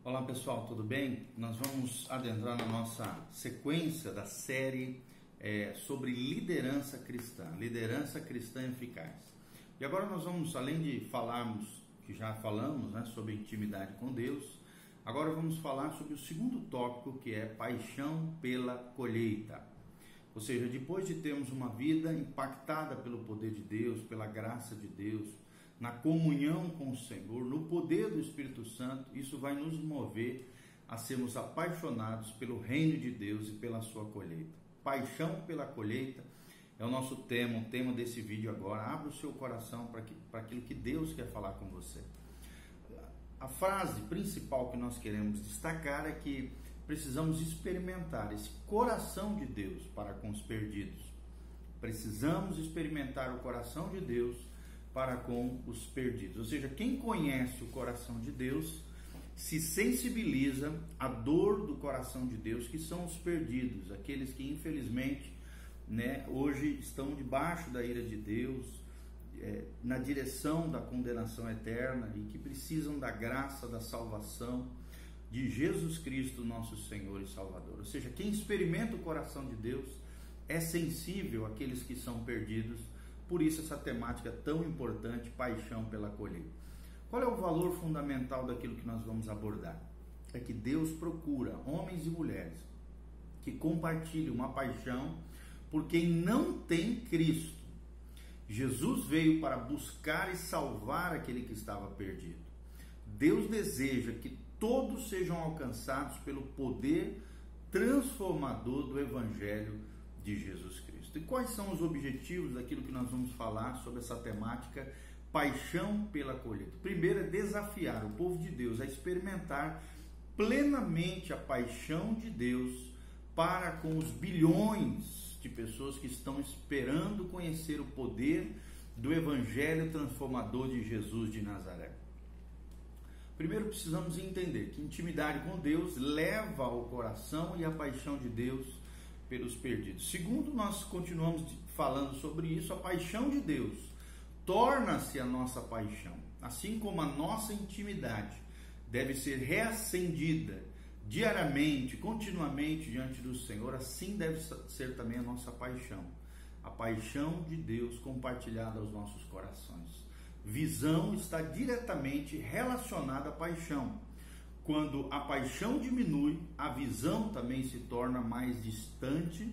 Olá pessoal, tudo bem? Nós vamos adentrar na nossa sequência da série sobre liderança cristã eficaz. E agora nós vamos, além de falarmos, que já falamos, sobre intimidade com Deus, agora vamos falar sobre o segundo tópico, que é paixão pela colheita. Ou seja, depois de termos uma vida impactada pelo poder de Deus, pela graça de Deus, na comunhão com o Senhor, no poder do Espírito Santo, isso vai nos mover a sermos apaixonados pelo reino de Deus e pela sua colheita. Paixão pela colheita é o nosso tema, o tema desse vídeo agora. Abra o seu coração para aquilo que Deus quer falar com você. A frase principal que nós queremos destacar é que precisamos experimentar esse coração de Deus para com os perdidos. Precisamos experimentar o coração de Deus para com os perdidos. Ou seja, quem conhece o coração de Deus se sensibiliza à dor do coração de Deus, que são os perdidos, aqueles que infelizmente hoje estão debaixo da ira de Deus, na direção da condenação eterna e que precisam da graça, da salvação de Jesus Cristo, nosso Senhor e Salvador. Ou seja, quem experimenta o coração de Deus é sensível àqueles que são perdidos. Por isso essa temática tão importante, paixão pela colheita. Qual é o valor fundamental daquilo que nós vamos abordar? É que Deus procura homens e mulheres que compartilhem uma paixão por quem não tem Cristo. Jesus veio para buscar e salvar aquele que estava perdido. Deus deseja que todos sejam alcançados pelo poder transformador do Evangelho de Jesus Cristo. E quais são os objetivos daquilo que nós vamos falar sobre essa temática, paixão pela colheita? Primeiro é desafiar o povo de Deus a experimentar plenamente a paixão de Deus para com os bilhões de pessoas que estão esperando conhecer o poder do Evangelho transformador de Jesus de Nazaré. Primeiro precisamos entender que intimidade com Deus leva ao coração e a paixão de Deus pelos perdidos. Segundo, nós continuamos falando sobre isso, a paixão de Deus torna-se a nossa paixão. Assim como a nossa intimidade deve ser reacendida diariamente, continuamente diante do Senhor, assim deve ser também a nossa paixão. A paixão de Deus compartilhada aos nossos corações. Visão está diretamente relacionada à paixão. Quando a paixão diminui, a visão também se torna mais distante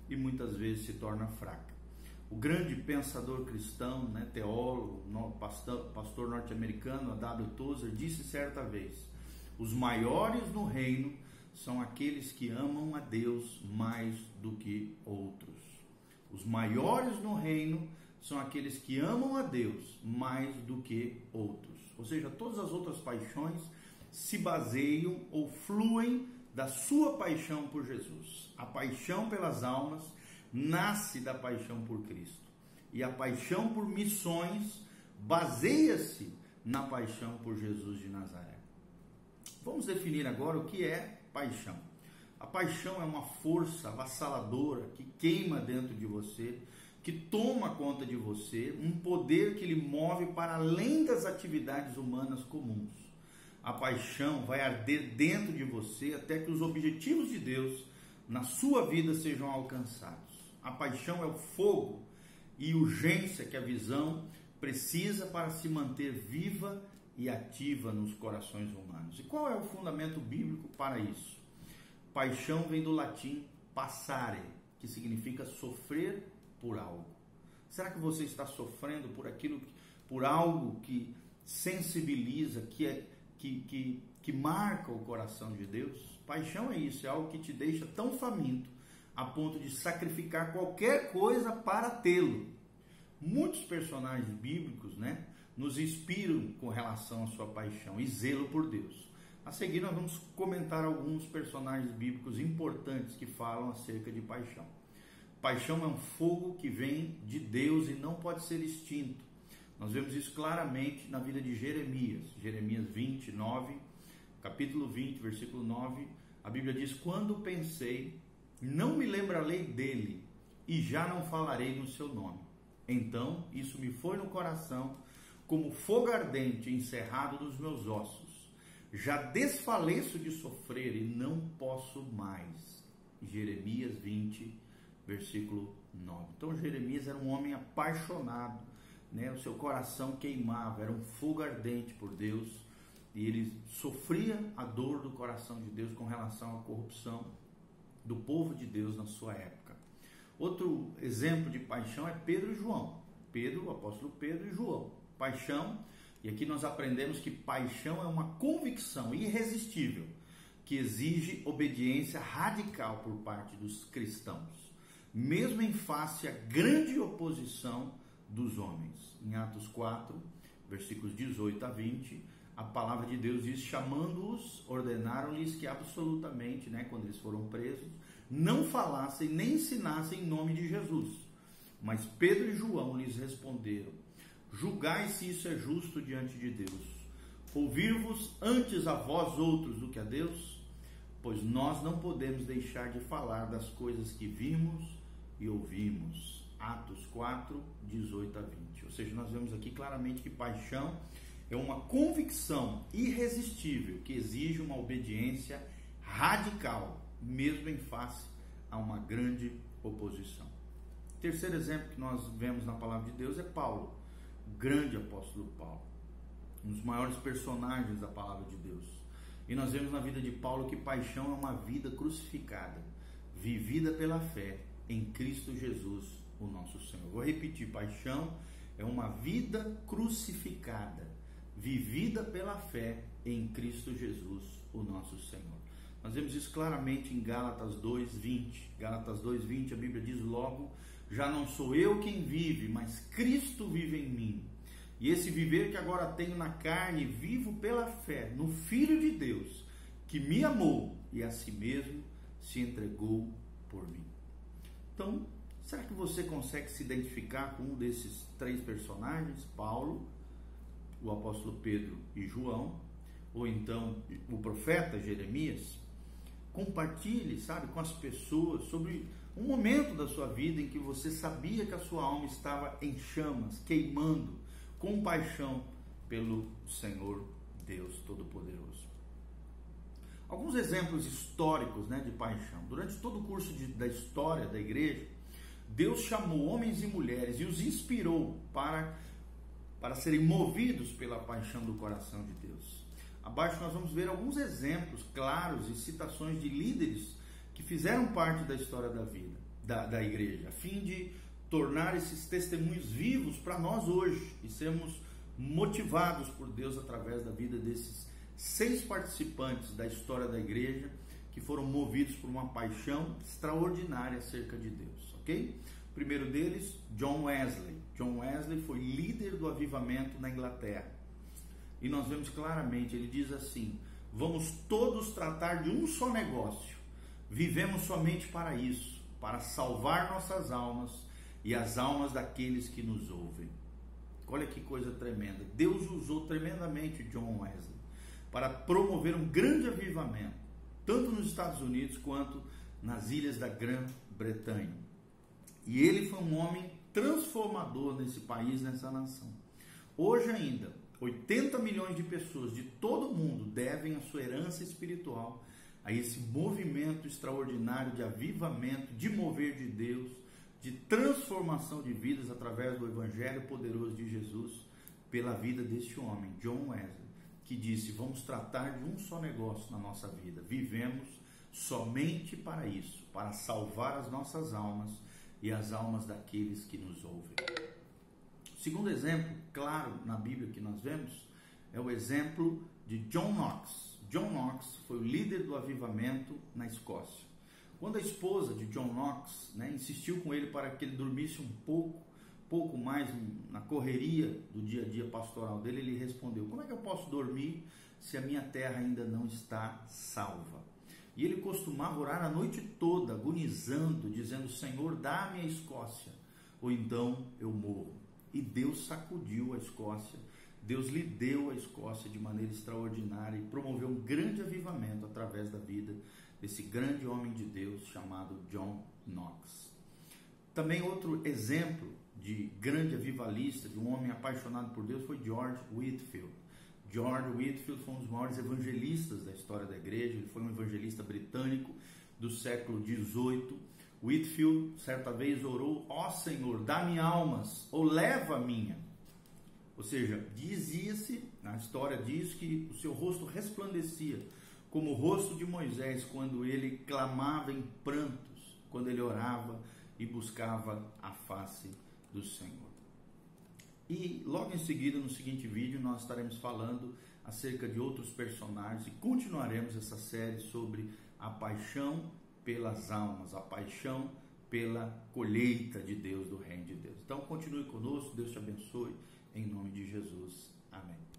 e muitas vezes se torna fraca. O grande pensador cristão, teólogo, pastor norte-americano, A.W. Tozer, disse certa vez: os maiores no reino são aqueles que amam a Deus mais do que outros. Os maiores no reino são aqueles que amam a Deus mais do que outros. Ou seja, todas as outras paixões se baseiam ou fluem da sua paixão por Jesus. A paixão pelas almas nasce da paixão por Cristo. E a paixão por missões baseia-se na paixão por Jesus de Nazaré. Vamos definir agora o que é paixão. A paixão é uma força avassaladora que queima dentro de você, que toma conta de você, um poder que lhe move para além das atividades humanas comuns. A paixão vai arder dentro de você até que os objetivos de Deus na sua vida sejam alcançados. A paixão é o fogo e urgência que a visão precisa para se manter viva e ativa nos corações humanos. E qual é o fundamento bíblico para isso? Paixão vem do latim passare, que significa sofrer por algo. Será que você está sofrendo por algo que sensibiliza, que marca o coração de Deus? Paixão é isso, é algo que te deixa tão faminto a ponto de sacrificar qualquer coisa para tê-lo. Muitos personagens bíblicos, nos inspiram com relação à sua paixão e zelo por Deus. A seguir nós vamos comentar alguns personagens bíblicos importantes que falam acerca de paixão. Paixão é um fogo que vem de Deus e não pode ser extinto. Nós vemos isso claramente na vida de Jeremias. Jeremias 29, capítulo 20, versículo 9. A Bíblia diz: quando pensei, não me lembrarei dele e já não falarei no seu nome. Então isso me foi no coração como fogo ardente encerrado nos meus ossos. já desfaleço de sofrer e não posso mais. Jeremias 20, versículo 9. Então Jeremias era um homem apaixonado, né? O seu coração queimava, era um fogo ardente por Deus, e ele sofria a dor do coração de Deus com relação à corrupção do povo de Deus na sua época. Outro exemplo de paixão é Pedro e João. Pedro, o apóstolo Pedro e João. Paixão, e aqui nós aprendemos que paixão é uma convicção irresistível que exige obediência radical por parte dos cristãos, mesmo em face à grande oposição dos homens. Em Atos 4, versículos 18 a 20, a palavra de Deus diz: chamando-os, ordenaram-lhes que absolutamente, quando eles foram presos, não falassem nem ensinassem em nome de Jesus. Mas Pedro e João lhes responderam: julgai se isso é justo diante de Deus. Ouvir-vos antes a vós outros do que a Deus? Pois nós não podemos deixar de falar das coisas que vimos e ouvimos. Atos 4, 18 a 20. Ou seja, nós vemos aqui claramente que paixão é uma convicção irresistível que exige uma obediência radical, mesmo em face a uma grande oposição. Terceiro exemplo que nós vemos na palavra de Deus é Paulo, o grande apóstolo Paulo, um dos maiores personagens da palavra de Deus. E nós vemos na vida de Paulo que paixão é uma vida crucificada, vivida pela fé em Cristo Jesus, o nosso Senhor. Vou repetir: paixão é uma vida crucificada, vivida pela fé em Cristo Jesus, o nosso Senhor. Nós vemos isso claramente em Gálatas 2:20. Gálatas 2:20, a Bíblia diz: logo, já não sou eu quem vive, mas Cristo vive em mim. E esse viver que agora tenho na carne, vivo pela fé no Filho de Deus, que me amou e a si mesmo se entregou por mim. Então, será que você consegue se identificar com um desses três personagens? Paulo, o apóstolo Pedro e João, ou então o profeta Jeremias? Compartilhe, com as pessoas sobre um momento da sua vida em que você sabia que a sua alma estava em chamas, queimando, com paixão pelo Senhor Deus Todo-Poderoso. Alguns exemplos históricos, de paixão. Durante todo o curso da história da igreja, Deus chamou homens e mulheres e os inspirou para serem movidos pela paixão do coração de Deus. Abaixo nós vamos ver alguns exemplos claros e citações de líderes que fizeram parte da história da vida, da igreja, a fim de tornar esses testemunhos vivos para nós hoje e sermos motivados por Deus através da vida desses 6 participantes da história da igreja que foram movidos por uma paixão extraordinária acerca de Deus, ok? O primeiro deles, John Wesley. John Wesley foi líder do avivamento na Inglaterra. E nós vemos claramente, ele diz assim: vamos todos tratar de um só negócio. Vivemos somente para isso, para salvar nossas almas e as almas daqueles que nos ouvem. Olha que coisa tremenda. Deus usou tremendamente John Wesley para promover um grande avivamento, tanto nos Estados Unidos quanto nas ilhas da Grã-Bretanha. E ele foi um homem transformador nesse país, nessa nação. Hoje ainda, 80 milhões de pessoas de todo o mundo devem a sua herança espiritual a esse movimento extraordinário de avivamento, de mover de Deus, de transformação de vidas através do Evangelho poderoso de Jesus, pela vida deste homem, John Wesley, que disse: vamos tratar de um só negócio na nossa vida. Vivemos somente para isso, para salvar as nossas almas e as almas daqueles que nos ouvem. O segundo exemplo, claro, na Bíblia que nós vemos, é o exemplo de John Knox. John Knox foi o líder do avivamento na Escócia. Quando a esposa de John Knox, insistiu com ele para que ele dormisse um pouco mais na correria do dia a dia pastoral dele, ele respondeu: como é que eu posso dormir se a minha terra ainda não está salva? E ele costumava orar a noite toda, agonizando, dizendo: Senhor, dá-me a Escócia, ou então eu morro. E Deus sacudiu a Escócia, Deus lhe deu a Escócia de maneira extraordinária e promoveu um grande avivamento através da vida desse grande homem de Deus chamado John Knox. Também outro exemplo de grande avivalista, de um homem apaixonado por Deus, foi George Whitefield. George Whitefield foi um dos maiores evangelistas da história da igreja. Ele foi um evangelista britânico do século XVIII. Whitefield certa vez orou: ó Senhor, dá-me almas, ou leva a minha. Ou seja, dizia-se, na história diz que o seu rosto resplandecia como o rosto de Moisés quando ele clamava em prantos, quando ele orava e buscava a face do Senhor. E logo em seguida, no seguinte vídeo, nós estaremos falando acerca de outros personagens e continuaremos essa série sobre a paixão pelas almas, a paixão pela colheita de Deus, do reino de Deus. Então continue conosco, Deus te abençoe, em nome de Jesus. Amém.